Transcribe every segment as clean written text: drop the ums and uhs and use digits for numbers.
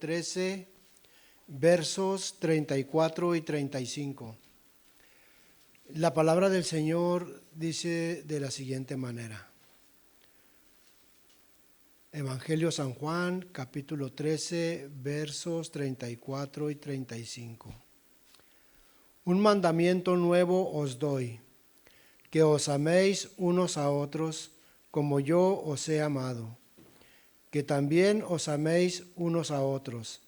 13, versos 34 y 35. La palabra del Señor dice de la siguiente manera. Evangelio San Juan, capítulo 13, versos 34 y 35. Un mandamiento nuevo os doy, que os améis unos a otros como yo os he amado, que también os améis unos a otros.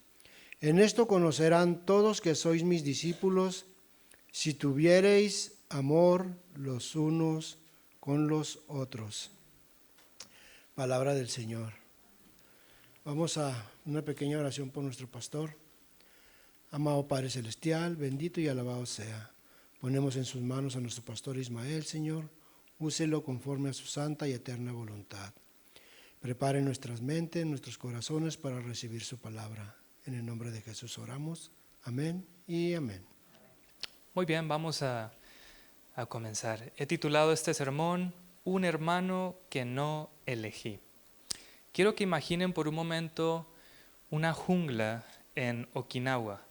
En esto conocerán todos que sois mis discípulos, si tuviereis amor los unos con los otros. Palabra del Señor. Vamos a una pequeña oración por nuestro pastor. Amado Padre Celestial, bendito y alabado sea. Ponemos en sus manos a nuestro pastor Ismael, Señor. Úselo conforme a su santa y eterna voluntad. Prepare nuestras mentes, nuestros corazones para recibir su palabra. En el nombre de Jesús oramos. Amén y amén. Muy bien, vamos a comenzar. He titulado este sermón, Un hermano que no elegí. Quiero que imaginen por un momento una jungla en Okinawa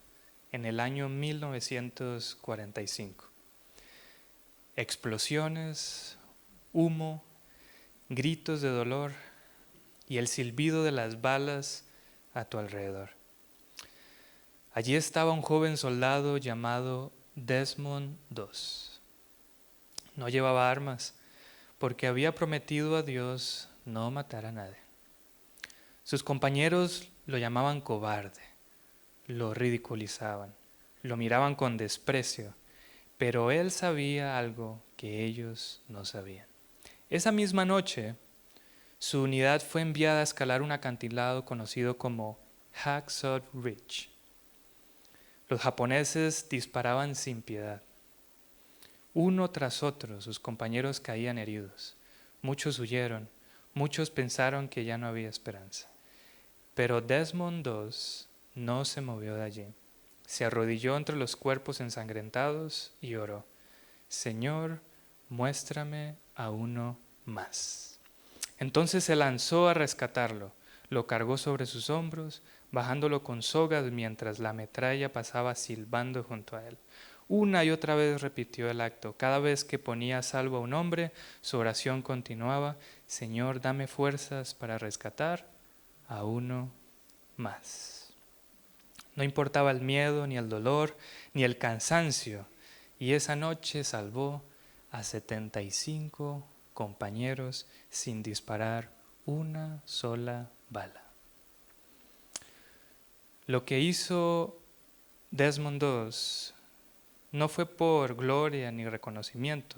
en el año 1945. Explosiones, humo, gritos de dolor y el silbido de las balas a tu alrededor. Allí estaba un joven soldado llamado Desmond II. No llevaba armas porque había prometido a Dios no matar a nadie. Sus compañeros lo llamaban cobarde, lo ridiculizaban, lo miraban con desprecio, pero él sabía algo que ellos no sabían. Esa misma noche, su unidad fue enviada a escalar un acantilado conocido como Hacksaw Ridge. Los japoneses disparaban sin piedad. Uno tras otro, sus compañeros caían heridos. Muchos huyeron, muchos pensaron que ya no había esperanza. Pero Desmond II no se movió de allí. Se arrodilló entre los cuerpos ensangrentados y oró: Señor, muéstrame a uno más. Entonces se lanzó a rescatarlo, lo cargó sobre sus hombros, bajándolo con sogas mientras la metralla pasaba silbando junto a él. Una y otra vez repitió el acto. Cada vez que ponía a salvo a un hombre, su oración continuaba: Señor, dame fuerzas para rescatar a uno más. No importaba el miedo, ni el dolor, ni el cansancio, y esa noche salvó a 75 compañeros sin disparar una sola bala. Lo que hizo Desmond II no fue por gloria ni reconocimiento,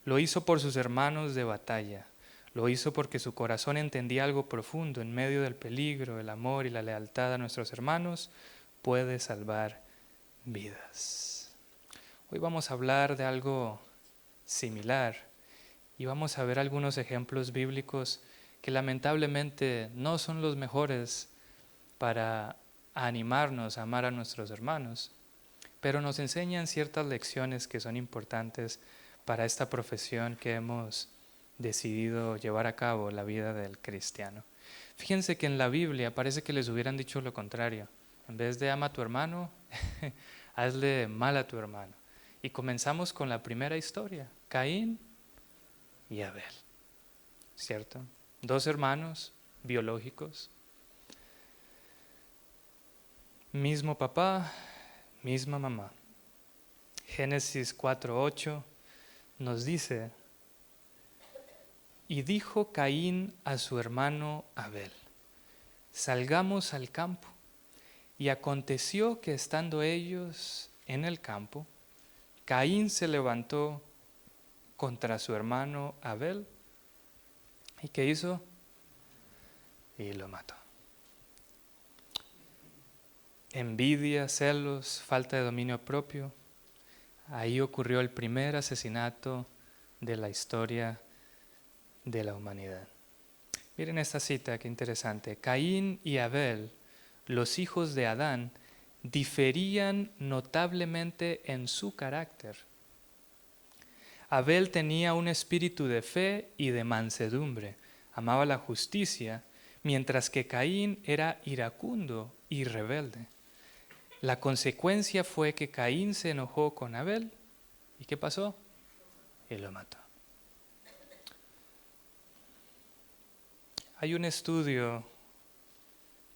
lo hizo por sus hermanos de batalla, lo hizo porque su corazón entendía algo profundo: en medio del peligro, el amor y la lealtad a nuestros hermanos puede salvar vidas. Hoy vamos a hablar de algo similar y vamos a ver algunos ejemplos bíblicos que lamentablemente no son los mejores para animarnos a amar a nuestros hermanos, pero nos enseñan ciertas lecciones que son importantes para esta profesión que hemos decidido llevar a cabo, la vida del cristiano. Fíjense que en la Biblia parece que les hubieran dicho lo contrario. En vez de ama a tu hermano, hazle mal a tu hermano. Y comenzamos con la primera historia, Caín y Abel, ¿cierto? Dos hermanos biológicos, mismo papá, misma mamá. Génesis 4:8 nos dice: y dijo Caín a su hermano Abel: salgamos al campo. Y aconteció que estando ellos en el campo, Caín se levantó contra su hermano Abel. ¿Y qué hizo? Y lo mató. Envidia, celos, falta de dominio propio. Ahí ocurrió el primer asesinato de la historia de la humanidad. Miren esta cita, qué interesante. Caín y Abel, los hijos de Adán, diferían notablemente en su carácter. Abel tenía un espíritu de fe y de mansedumbre, amaba la justicia, mientras que Caín era iracundo y rebelde. La consecuencia fue que Caín se enojó con Abel. ¿Y qué pasó? Y lo mató. Hay un estudio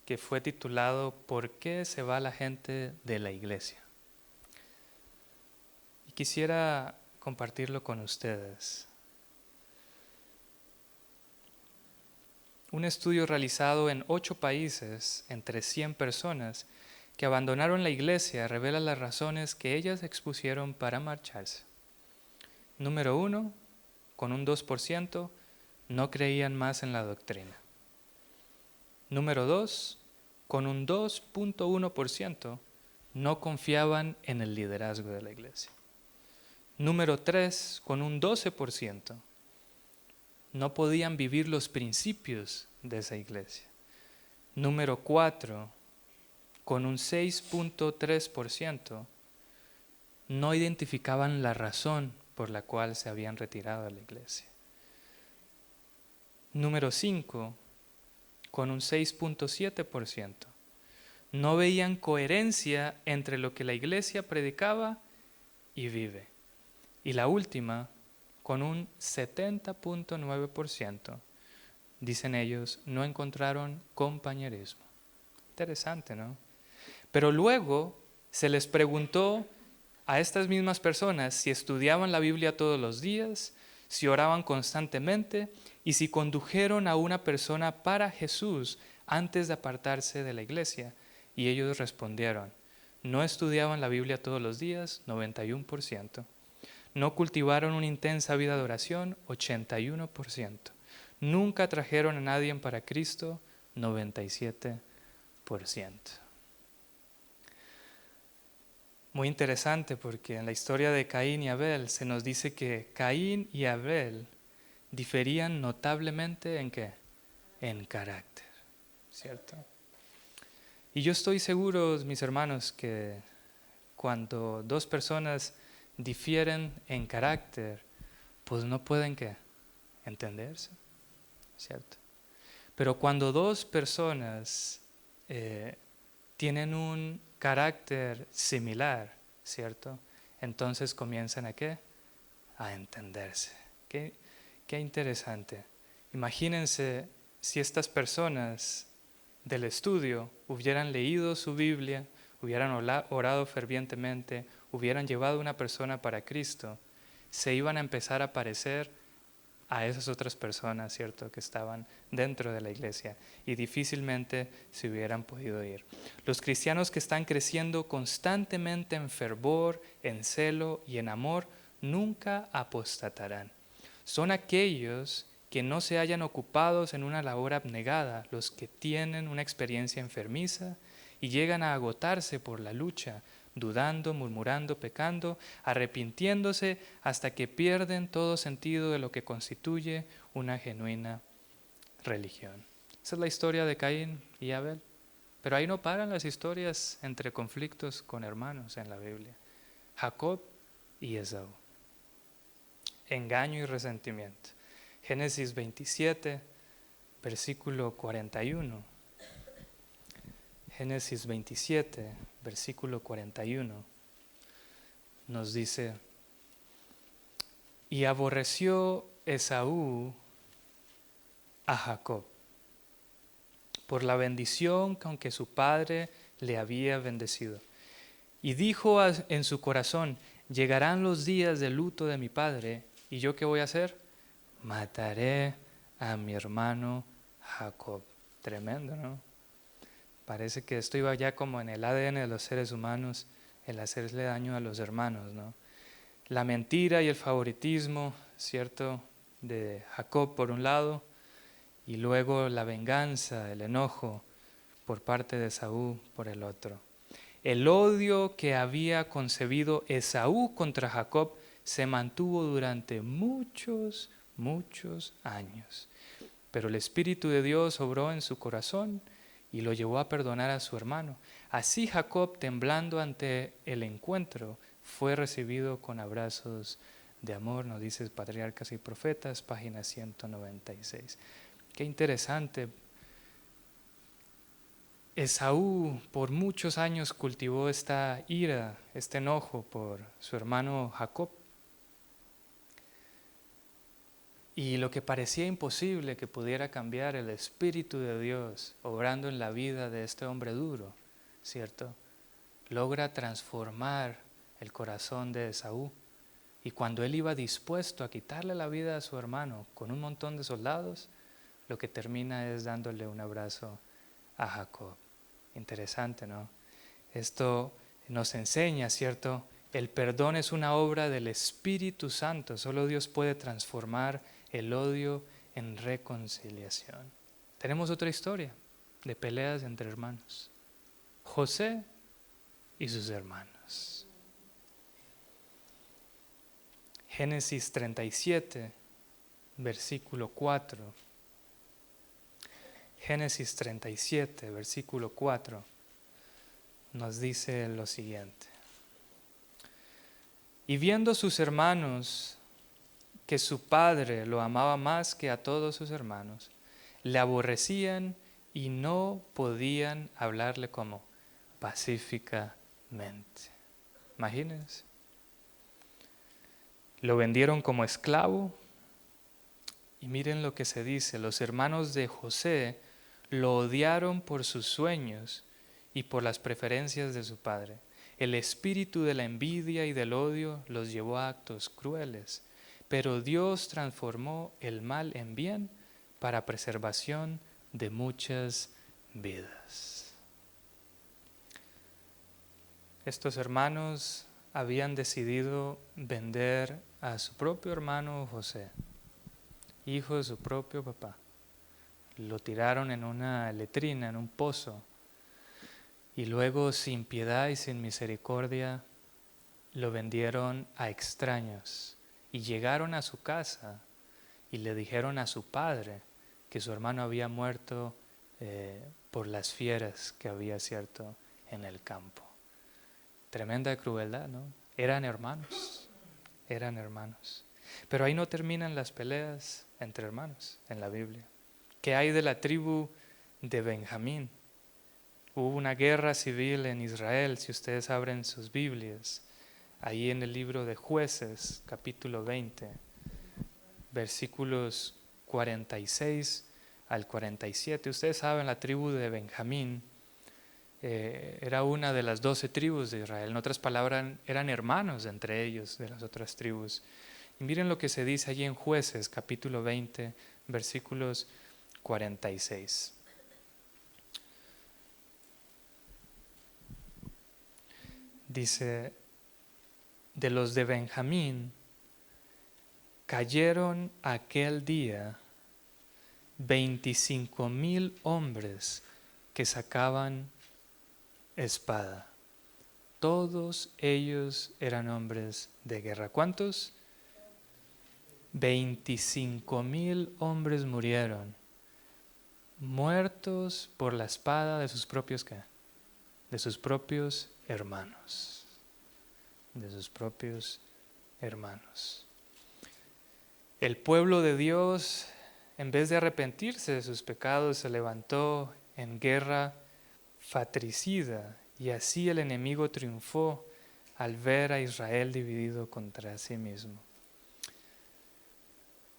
que fue titulado ¿Por qué se va la gente de la iglesia? Y quisiera compartirlo con ustedes. Un estudio realizado en 8 países, entre 100 personas, que abandonaron la iglesia, revela las razones que ellas expusieron para marcharse. Número 1, con un 2%, no creían más en la doctrina. Número 2, con un 2.1%, no confiaban en el liderazgo de la iglesia. Número 3, con un 12%, no podían vivir los principios de esa iglesia. Número 4, con un 6.3%, no identificaban la razón por la cual se habían retirado de la iglesia. Número 5, con un 6.7%, no veían coherencia entre lo que la iglesia predicaba y vive. Y la última, con un 70.9%, dicen ellos, no encontraron compañerismo. Interesante, ¿no? Pero luego se les preguntó a estas mismas personas si estudiaban la Biblia todos los días, si oraban constantemente y si condujeron a una persona para Jesús antes de apartarse de la iglesia. Y ellos respondieron, no estudiaban la Biblia todos los días, 91%. No cultivaron una intensa vida de oración, 81%. Nunca trajeron a nadie para Cristo, 97%. Muy interesante porque en la historia de Caín y Abel se nos dice que Caín y Abel diferían notablemente ¿en qué? En carácter, ¿cierto? Y yo estoy seguro, mis hermanos, que cuando dos personas difieren en carácter, pues no pueden ¿qué? Entenderse, ¿cierto? Pero cuando dos personas tienen un carácter similar, ¿cierto? Entonces comienzan ¿a qué? A entenderse. Qué interesante. Imagínense si estas personas del estudio hubieran leído su Biblia, hubieran orado fervientemente, hubieran llevado a una persona para Cristo, se iban a empezar a parecer a esas otras personas, ¿cierto?, que estaban dentro de la iglesia y difícilmente se hubieran podido ir. Los cristianos que están creciendo constantemente en fervor, en celo y en amor, nunca apostatarán. Son aquellos que no se hayan ocupados en una labor abnegada, los que tienen una experiencia enfermiza y llegan a agotarse por la lucha, dudando, murmurando, pecando, arrepintiéndose hasta que pierden todo sentido de lo que constituye una genuina religión. Esa es la historia de Caín y Abel. Pero ahí no paran las historias entre conflictos con hermanos en la Biblia. Jacob y Esaú. Engaño y resentimiento. Génesis 27, versículo 41. Génesis 27, versículo 41, nos dice, y aborreció Esaú a Jacob por la bendición con que su padre le había bendecido. Y dijo en su corazón, llegarán los días de luto de mi padre, ¿y yo qué voy a hacer? Mataré a mi hermano Jacob. Tremendo, ¿no? Parece que esto iba ya como en el ADN de los seres humanos, el hacerle daño a los hermanos, ¿no? La mentira y el favoritismo, ¿cierto?, de Jacob por un lado, y luego la venganza, el enojo por parte de Esaú por el otro. El odio que había concebido Esaú contra Jacob se mantuvo durante muchos años. Pero el Espíritu de Dios obró en su corazón y lo llevó a perdonar a su hermano. Así Jacob, temblando ante el encuentro, fue recibido con abrazos de amor, nos dice Patriarcas y Profetas, página 196. Qué interesante Esaú por muchos años cultivó esta ira, este enojo por su hermano Jacob. Y lo que parecía imposible que pudiera cambiar el Espíritu de Dios obrando en la vida de este hombre duro, ¿cierto? Logra transformar el corazón de Esaú. Y cuando él iba dispuesto a quitarle la vida a su hermano con un montón de soldados, lo que termina es dándole un abrazo a Jacob. Interesante, ¿no? Esto nos enseña, ¿cierto? El perdón es una obra del Espíritu Santo. Solo Dios puede transformar el odio en reconciliación. Tenemos otra historia de peleas entre hermanos. José y sus hermanos. Génesis 37, versículo 4. Génesis 37, versículo 4, nos dice lo siguiente. Y viendo sus hermanos que su padre lo amaba más que a todos sus hermanos, le aborrecían y no podían hablarle como pacíficamente. Imagínense. Lo vendieron como esclavo. Y miren lo que se dice, los hermanos de José lo odiaron por sus sueños y por las preferencias de su padre. El espíritu de la envidia y del odio los llevó a actos crueles, pero Dios transformó el mal en bien para preservación de muchas vidas. Estos hermanos habían decidido vender a su propio hermano José, hijo de su propio papá. Lo tiraron en una letrina, en un pozo, y luego sin piedad y sin misericordia lo vendieron a extraños y llegaron a su casa y le dijeron a su padre que su hermano había muerto por las fieras que había, cierto, en el campo. Tremenda crueldad, ¿no? Eran hermanos. Pero ahí no terminan las peleas entre hermanos en la Biblia. ¿Qué hay de la tribu de Benjamín? Hubo una guerra civil en Israel, si ustedes abren sus Biblias, ahí en el libro de Jueces, capítulo 20, versículos 46 al 47. Ustedes saben, la tribu de Benjamín era una de las 12 tribus de Israel. En otras palabras, eran hermanos entre ellos de las otras tribus. Y miren lo que se dice allí en Jueces, capítulo 20, versículos 46. Dice, de los de Benjamín cayeron aquel día 25,000 hombres que sacaban espada. Todos ellos eran hombres de guerra. ¿Cuántos? 25,000 hombres murieron, muertos por la espada de sus propios ¿qué? De sus propios hermanos. De sus propios hermanos. El pueblo de Dios, en vez de arrepentirse de sus pecados, se levantó en guerra fratricida y así el enemigo triunfó al ver a Israel dividido contra sí mismo.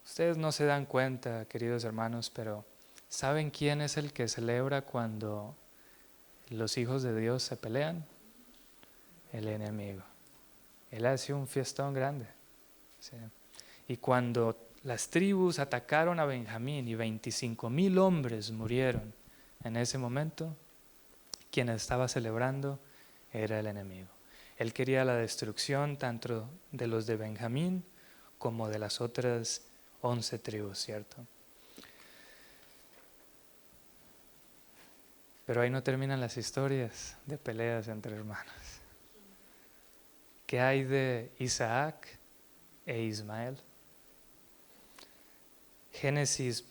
Ustedes no se dan cuenta, queridos hermanos, pero ¿saben quién es el que celebra cuando los hijos de Dios se pelean? El enemigo. Él hace un fiestón grande. ¿Sí? Y cuando las tribus atacaron a Benjamín y 25,000 hombres murieron en ese momento, quien estaba celebrando era el enemigo. Él quería la destrucción tanto de los de Benjamín como de las otras 11 tribus, ¿cierto? Pero ahí no terminan las historias de peleas entre hermanos. ¿Qué hay de Isaac e Ismael? Génesis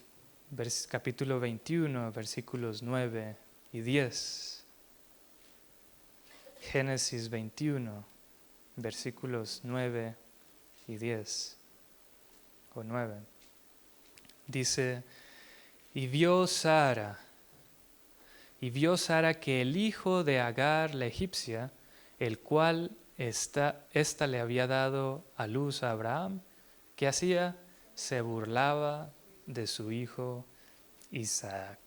capítulo 21, versículos 9 y 10. Génesis 21, versículos 9 y 10. O 9. Dice, y vio Sara Y vio Sara que el hijo de Agar la egipcia, el cual ésta le había dado a luz a Abraham, ¿qué hacía? Se burlaba de su hijo Isaac.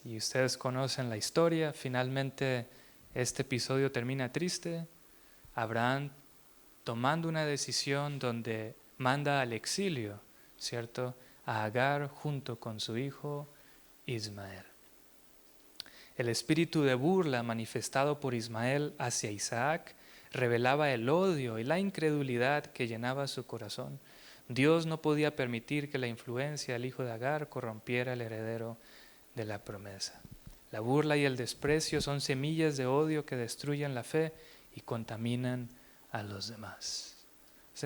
Y ustedes conocen la historia. Finalmente este episodio termina triste. Abraham tomando una decisión donde manda al exilio, ¿cierto?, a Agar junto con su hijo Ismael. El espíritu de burla manifestado por Ismael hacia Isaac revelaba el odio y la incredulidad que llenaba su corazón. Dios no podía permitir que la influencia del hijo de Agar corrompiera al heredero de la promesa. La burla y el desprecio son semillas de odio que destruyen la fe y contaminan a los demás.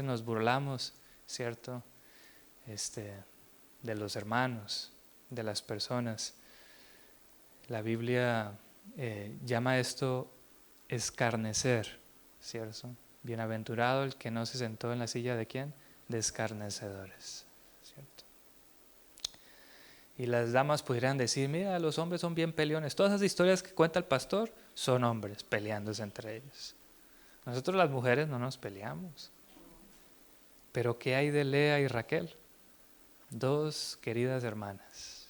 Nos burlamos, ¿cierto?, de los hermanos, de las personas. La Biblia llama esto escarnecer, ¿cierto? Bienaventurado el que no se sentó en la silla de ¿quién? De escarnecedores, ¿cierto? Y las damas pudieran decir, mira, los hombres son bien peleones. Todas esas historias que cuenta el pastor son hombres peleándose entre ellos. Nosotros las mujeres no nos peleamos. Pero ¿qué hay de Lea y Raquel? Dos queridas hermanas,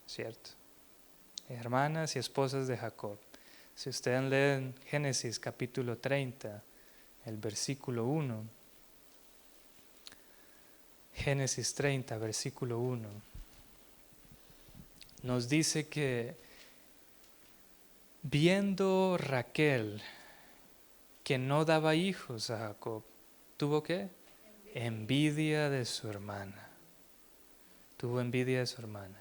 ¿cierto? Hermanas y esposas de Jacob. Si ustedes leen Génesis capítulo 30, el versículo 1, Génesis 30, versículo 1, nos dice que viendo Raquel que no daba hijos a Jacob, ¿tuvo qué? Envidia de su hermana. Tuvo envidia de su hermana.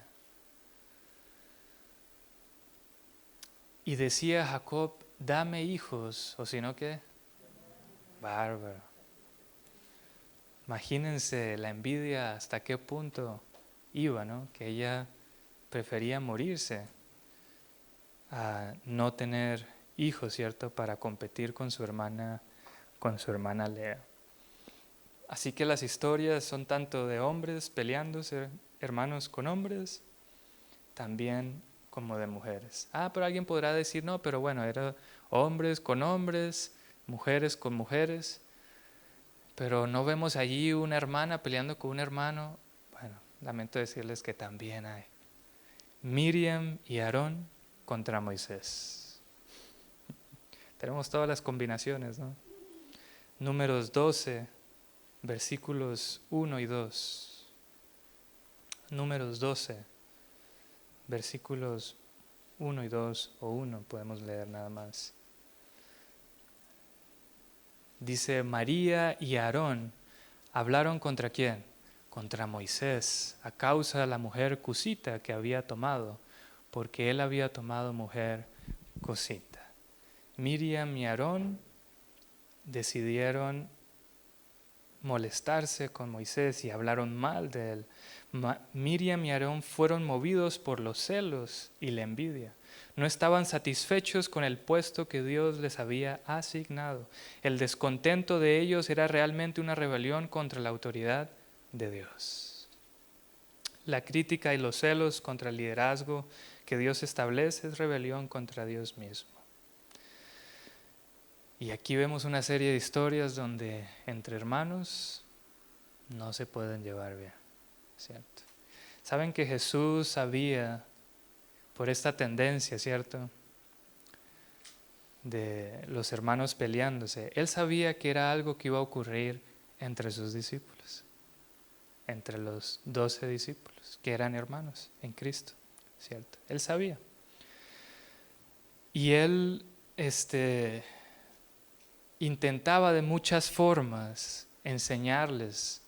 Y decía Jacob, dame hijos, o si no, ¿qué? Bárbaro. Imagínense la envidia hasta qué punto iba, ¿no? Que ella prefería morirse a no tener hijos, ¿cierto? Para competir con su hermana Lea. Así que las historias son tanto de hombres peleándose, hermanos con hombres, también como de mujeres. Pero alguien podrá decir, no, pero bueno, era hombres con hombres, mujeres con mujeres, pero no vemos allí una hermana peleando con un hermano. Bueno, lamento decirles que también hay. Miriam y Aarón contra Moisés. Tenemos todas las combinaciones, ¿no? Números 12, versículos 1 y 2. Números 12, versículos 1 y 2, o 1 podemos leer nada más. Dice, María y Aarón hablaron contra ¿quién? Contra Moisés, a causa de la mujer cusita que había tomado, porque él había tomado mujer cusita. Miriam y Aarón decidieron molestarse con Moisés y hablaron mal de él. Miriam y Aarón fueron movidos por los celos y la envidia. No estaban satisfechos con el puesto que Dios les había asignado. El descontento de ellos era realmente una rebelión contra la autoridad de Dios. La crítica y los celos contra el liderazgo que Dios establece es rebelión contra Dios mismo. Y aquí vemos una serie de historias donde entre hermanos no se pueden llevar bien, ¿cierto? Saben que Jesús sabía por esta tendencia, ¿cierto?, de los hermanos peleándose. Él sabía que era algo que iba a ocurrir entre sus discípulos, entre los 12 discípulos, que eran hermanos en Cristo, ¿cierto? Él sabía. Y él intentaba de muchas formas enseñarles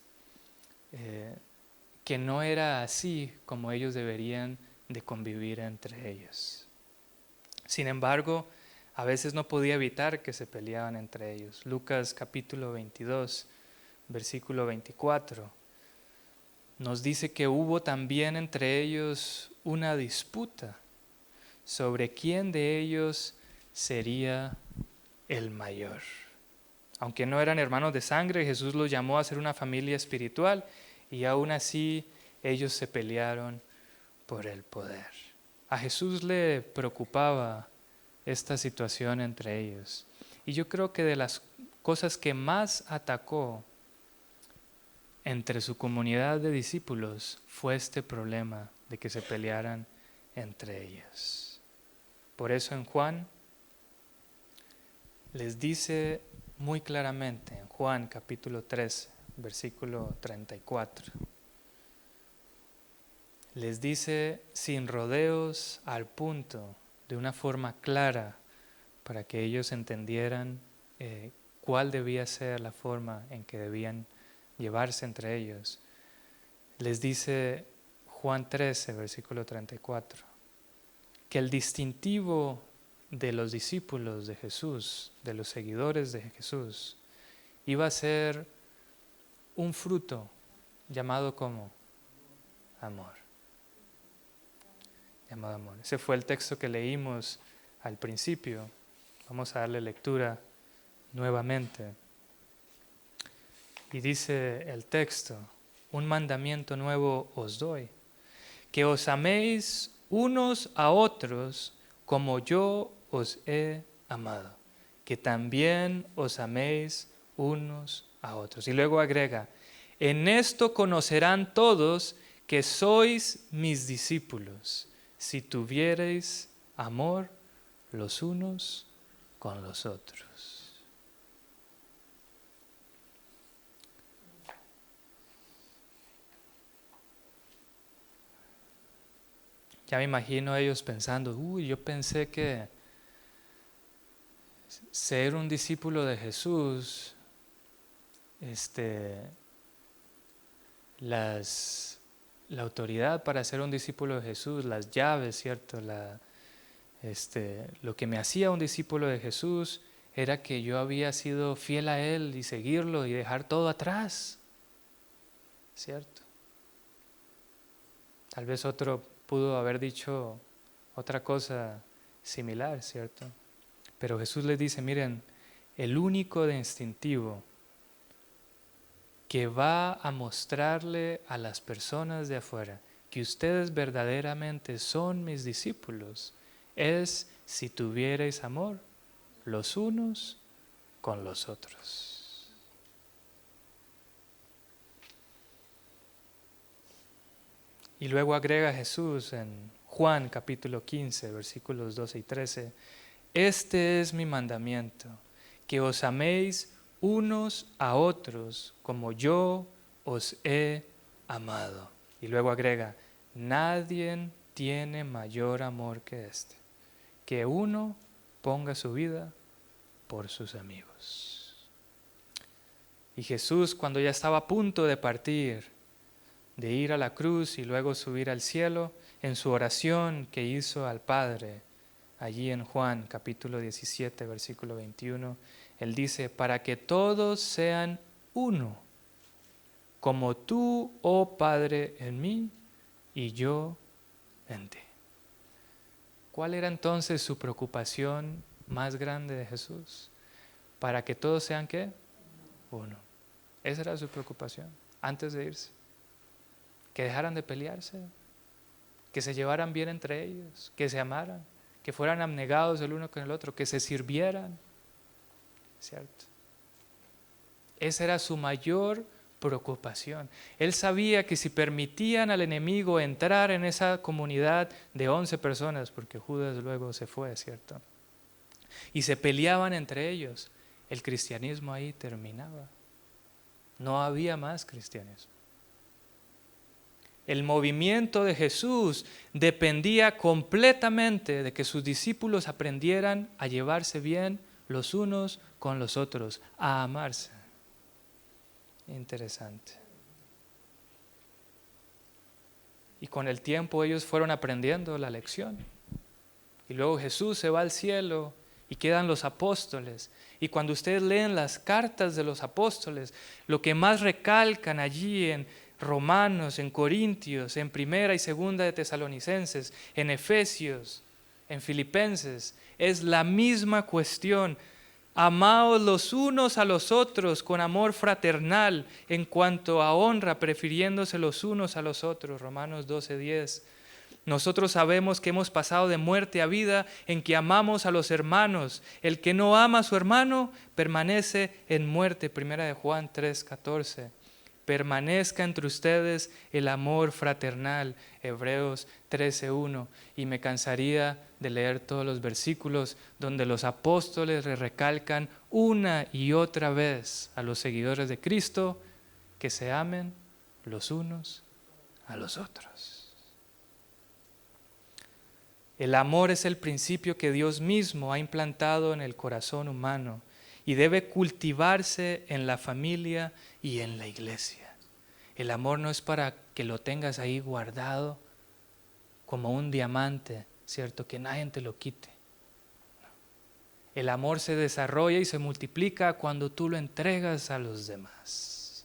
que no era así como ellos deberían de convivir entre ellos. Sin embargo, a veces no podía evitar que se peleaban entre ellos. Lucas capítulo 22, versículo 24, nos dice que hubo también entre ellos una disputa sobre quién de ellos sería el mayor. Aunque no eran hermanos de sangre, Jesús los llamó a ser una familia espiritual y aún así ellos se pelearon por el poder. A Jesús le preocupaba esta situación entre ellos. Y yo creo que de las cosas que más atacó entre su comunidad de discípulos fue este problema de que se pelearan entre ellos. Por eso en Juan les dice muy claramente, en Juan capítulo 3, versículo 34, les dice sin rodeos, al punto, de una forma clara, para que ellos entendieran cuál debía ser la forma en que debían llevarse entre ellos. Les dice Juan 13, versículo 34, que el distintivo de los discípulos de Jesús, de los seguidores de Jesús, iba a ser un fruto llamado como amor. Llamado amor. Ese fue el texto que leímos al principio. Vamos a darle lectura nuevamente. Y dice el texto: un mandamiento nuevo os doy, que os améis unos a otros como yo os he amado, que también os améis unos a otros. Y luego agrega: en esto conocerán todos que sois mis discípulos, si tuviereis amor los unos con los otros. Ya me imagino ellos pensando, yo pensé que ser un discípulo de Jesús, la autoridad para ser un discípulo de Jesús, las llaves, ¿cierto? Lo que me hacía un discípulo de Jesús era que yo había sido fiel a Él y seguirlo y dejar todo atrás, ¿cierto? Tal vez otro pudo haber dicho otra cosa similar, ¿cierto? Pero Jesús les dice, miren, el único distintivo que va a mostrarle a las personas de afuera que ustedes verdaderamente son mis discípulos es si tuvierais amor los unos con los otros. Y luego agrega Jesús en Juan capítulo 15, versículos 12 y 13, este es mi mandamiento, que os améis unos a otros como yo os he amado. Y luego agrega, nadie tiene mayor amor que este, que uno ponga su vida por sus amigos. Y Jesús, cuando ya estaba a punto de partir, de ir a la cruz y luego subir al cielo, en su oración que hizo al Padre, allí en Juan capítulo 17, versículo 21, Él dice, para que todos sean uno, como tú, oh Padre, en mí y yo en ti. ¿Cuál era entonces su preocupación más grande de Jesús? Para que todos sean ¿qué? Uno. Esa era su preocupación antes de irse. Que dejaran de pelearse, que se llevaran bien entre ellos, que se amaran, que fueran abnegados el uno con el otro, que se sirvieran, ¿cierto? Esa era su mayor preocupación. Él sabía que si permitían al enemigo entrar en esa comunidad de 11 personas, porque Judas luego se fue, ¿cierto? Y se peleaban entre ellos, el cristianismo ahí terminaba. No había más cristianismo. El movimiento de Jesús dependía completamente de que sus discípulos aprendieran a llevarse bien los unos con los otros, a amarse. Interesante. Y con el tiempo ellos fueron aprendiendo la lección. Y luego Jesús se va al cielo y quedan los apóstoles. Y cuando ustedes leen las cartas de los apóstoles, lo que más recalcan allí en Romanos, en Corintios, en Primera y Segunda de Tesalonicenses, en Efesios, en Filipenses, es la misma cuestión. Amaos los unos a los otros con amor fraternal, en cuanto a honra, prefiriéndose los unos a los otros. Romanos 12:10. Nosotros sabemos que hemos pasado de muerte a vida en que amamos a los hermanos. El que no ama a su hermano permanece en muerte. Primera de Juan 3:14. Permanezca entre ustedes el amor fraternal. Hebreos 13:1. Y me cansaría de leer todos los versículos donde los apóstoles le recalcan una y otra vez a los seguidores de Cristo que se amen los unos a los otros. El amor es el principio que Dios mismo ha implantado en el corazón humano y debe cultivarse en la familia y en la iglesia. El amor no es para que lo tengas ahí guardado como un diamante, ¿cierto? Que nadie te lo quite. El amor se desarrolla y se multiplica cuando tú lo entregas a los demás.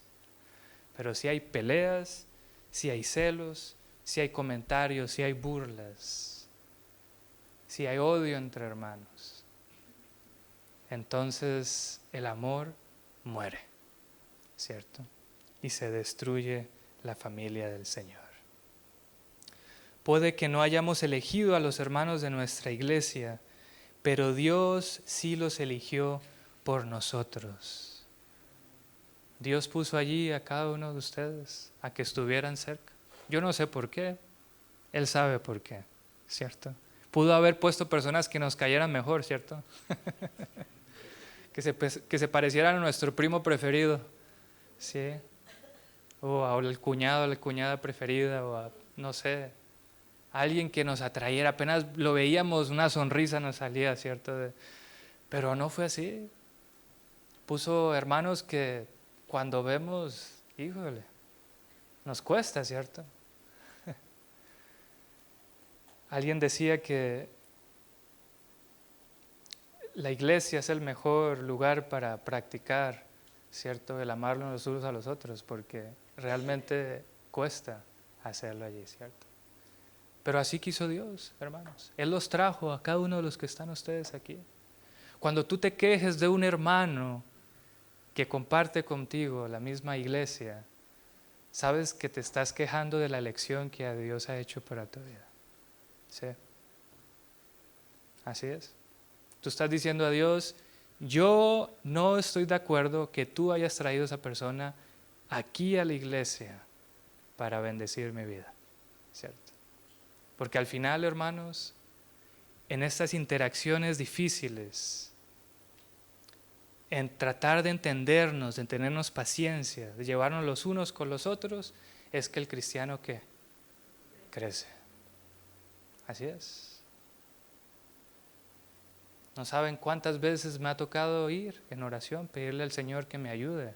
Pero si hay peleas, si hay celos, si hay comentarios, si hay burlas, si hay odio entre hermanos, entonces el amor muere, ¿cierto? Y se destruye la familia del Señor. Puede que no hayamos elegido a los hermanos de nuestra iglesia, pero Dios sí los eligió por nosotros. Dios puso allí a cada uno de ustedes a que estuvieran cerca. Yo no sé por qué, Él sabe por qué, ¿cierto? Pudo haber puesto personas que nos cayeran mejor, ¿cierto? que se parecieran a nuestro primo preferido, ¿sí? O al cuñado, a la cuñada preferida, o a, no sé, alguien que nos atrayera. Apenas lo veíamos, una sonrisa nos salía, ¿cierto? Pero no fue así. Puso hermanos que cuando vemos, híjole, nos cuesta, ¿cierto? Alguien decía que la iglesia es el mejor lugar para practicar, ¿cierto? El amarnos los unos a los otros, porque realmente cuesta hacerlo allí, ¿cierto? Pero así quiso Dios, hermanos. Él los trajo a cada uno de los que están ustedes aquí. Cuando tú te quejes de un hermano que comparte contigo la misma iglesia, sabes que te estás quejando de la elección que a Dios ha hecho para tu vida. ¿Sí? Así es. Tú estás diciendo a Dios, yo no estoy de acuerdo que tú hayas traído a esa persona aquí a la iglesia para bendecir mi vida, ¿cierto? Porque al final, hermanos, en estas interacciones difíciles, en tratar de entendernos, de tenernos paciencia, de llevarnos los unos con los otros, es que el cristiano ¿qué? Crece. Así es. No saben cuántas veces me ha tocado ir en oración, pedirle al Señor que me ayude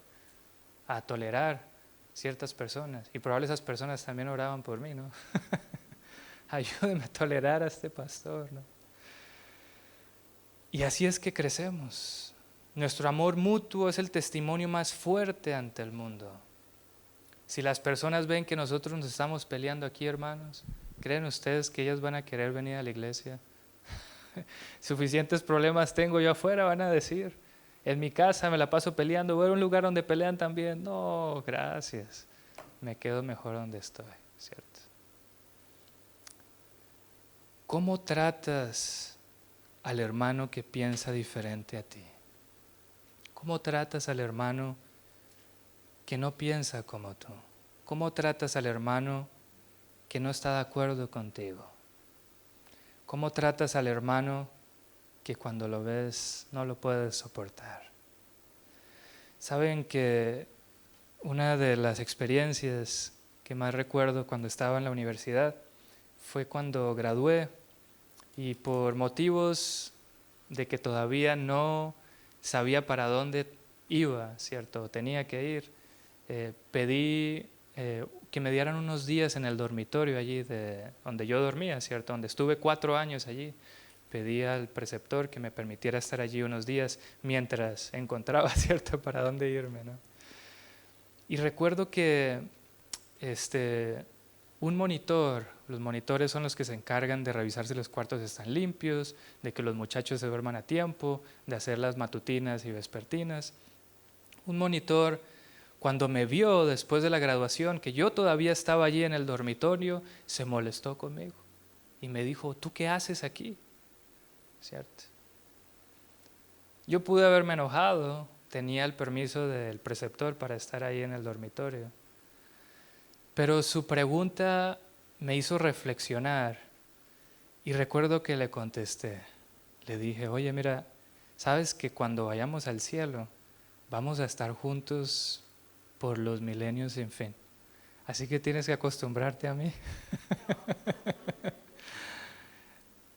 a tolerar ciertas personas. Y probablemente esas personas también oraban por mí, ¿no? Ayúdeme a tolerar a este pastor, ¿no? Y así es que crecemos. Nuestro amor mutuo es el testimonio más fuerte ante el mundo. Si las personas ven que nosotros nos estamos peleando aquí, hermanos, ¿creen ustedes que ellas van a querer venir a la iglesia? Suficientes problemas tengo yo afuera, van a decir. En mi casa me la paso peleando, voy a un lugar donde pelean también. No, gracias. Me quedo mejor donde estoy, ¿cierto? ¿Cómo tratas al hermano que piensa diferente a ti? ¿Cómo tratas al hermano que no piensa como tú? ¿Cómo tratas al hermano que no está de acuerdo contigo? ¿Cómo tratas al hermano que cuando lo ves no lo puedes soportar? Saben que una de las experiencias que más recuerdo cuando estaba en la universidad fue cuando gradué y por motivos de que todavía no sabía para dónde iba, ¿cierto? Tenía que ir. Pedí que me dieran unos días en el dormitorio allí donde yo dormía, ¿cierto? Donde estuve 4 años allí. Pedí al preceptor que me permitiera estar allí unos días mientras encontraba, ¿cierto?, para dónde irme, ¿no? Y recuerdo que un monitor, los monitores son los que se encargan de revisar si los cuartos están limpios, de que los muchachos se duerman a tiempo, de hacer las matutinas y vespertinas. Un monitor, cuando me vio después de la graduación, que yo todavía estaba allí en el dormitorio, se molestó conmigo. y me dijo, ¿tú qué haces aquí? ¿Cierto? Yo pude haberme enojado, tenía el permiso del preceptor para estar ahí en el dormitorio, pero su pregunta me hizo reflexionar y recuerdo que le contesté. Le dije, oye, mira, ¿sabes que cuando vayamos al cielo vamos a estar juntos por los milenios sin fin? Así que tienes que acostumbrarte a mí.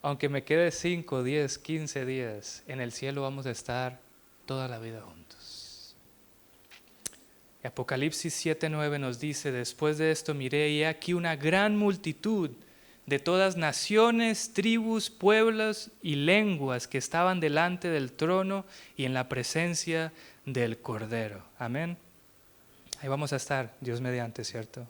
Aunque me quede 5, 10, 15 días, en el cielo vamos a estar toda la vida juntos. Apocalipsis 7:9 nos dice, después de esto miré y he aquí una gran multitud de todas naciones, tribus, pueblos y lenguas que estaban delante del trono y en la presencia del Cordero. Amén. Ahí vamos a estar, Dios mediante, ¿cierto?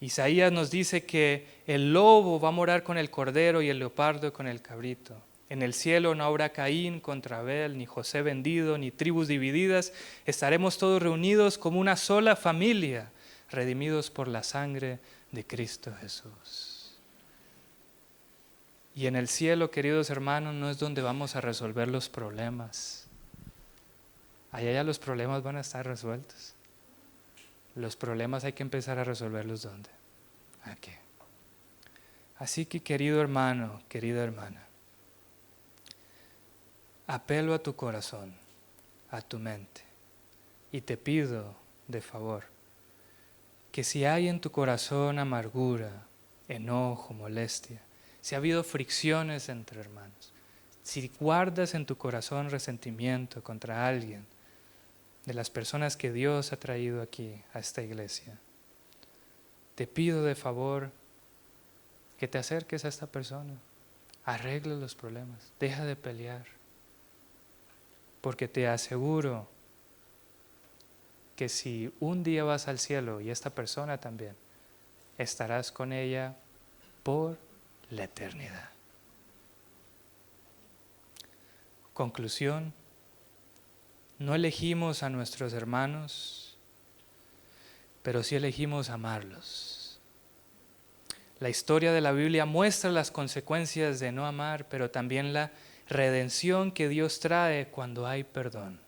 Isaías nos dice que el lobo va a morar con el cordero y el leopardo con el cabrito. En el cielo no habrá Caín contra Abel, ni José vendido, ni tribus divididas. Estaremos todos reunidos como una sola familia, redimidos por la sangre de Cristo Jesús. Y en el cielo, queridos hermanos, no es donde vamos a resolver los problemas. Allá ya los problemas van a estar resueltos. Los problemas hay que empezar a resolverlos ¿dónde? Aquí. Así que, querido hermano, querida hermana, apelo a tu corazón, a tu mente, y te pido de favor que si hay en tu corazón amargura, enojo, molestia, si ha habido fricciones entre hermanos, si guardas en tu corazón resentimiento contra alguien, de las personas que Dios ha traído aquí a esta iglesia, te pido de favor que te acerques a esta persona, arregle los problemas, deja de pelear, porque te aseguro que si un día vas al cielo y esta persona también, estarás con ella por la eternidad. Conclusión. No elegimos a nuestros hermanos, pero sí elegimos amarlos. La historia de la Biblia muestra las consecuencias de no amar, pero también la redención que Dios trae cuando hay perdón.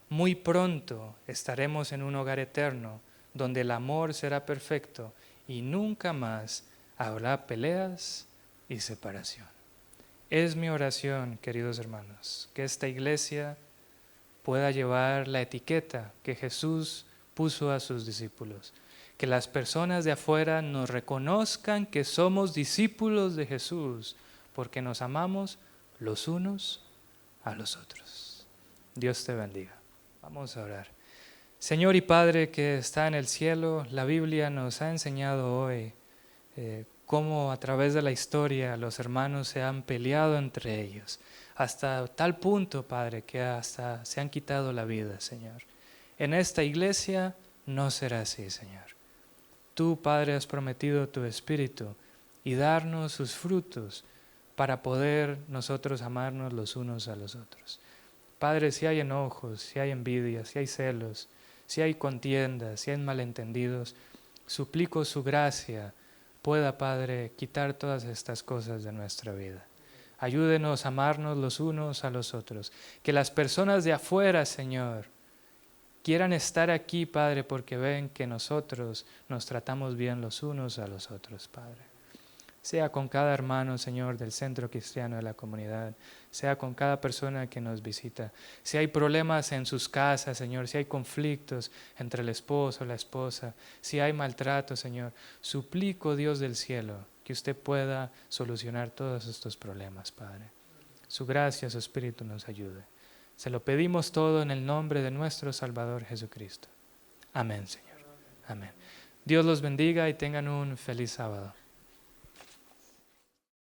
Muy pronto estaremos en un hogar eterno donde el amor será perfecto y nunca más habrá peleas y separación. Es mi oración, queridos hermanos, que esta iglesia pueda llevar la etiqueta que Jesús puso a sus discípulos. Que las personas de afuera nos reconozcan que somos discípulos de Jesús, porque nos amamos los unos a los otros. Dios te bendiga. Vamos a orar. Señor y Padre que está en el cielo, la Biblia nos ha enseñado hoy cómo a través de la historia los hermanos se han peleado entre ellos. Hasta tal punto, Padre, que hasta se han quitado la vida, Señor. En esta iglesia no será así, Señor. Tú, Padre, has prometido tu Espíritu y darnos sus frutos para poder nosotros amarnos los unos a los otros. Padre, si hay enojos, si hay envidia, si hay celos, si hay contiendas, si hay malentendidos, suplico su gracia pueda, Padre, quitar todas estas cosas de nuestra vida. Ayúdenos a amarnos los unos a los otros. Que las personas de afuera, Señor, quieran estar aquí, Padre, porque ven que nosotros nos tratamos bien los unos a los otros, Padre. Sea con cada hermano, Señor, del centro cristiano de la comunidad, sea con cada persona que nos visita. Si hay problemas en sus casas, Señor, si hay conflictos entre el esposo o la esposa, si hay maltrato, Señor, suplico, Dios del cielo, que usted pueda solucionar todos estos problemas, Padre. Su gracia, su Espíritu nos ayude. Se lo pedimos todo en el nombre de nuestro Salvador Jesucristo. Amén, Señor. Amén. Dios los bendiga y tengan un feliz sábado.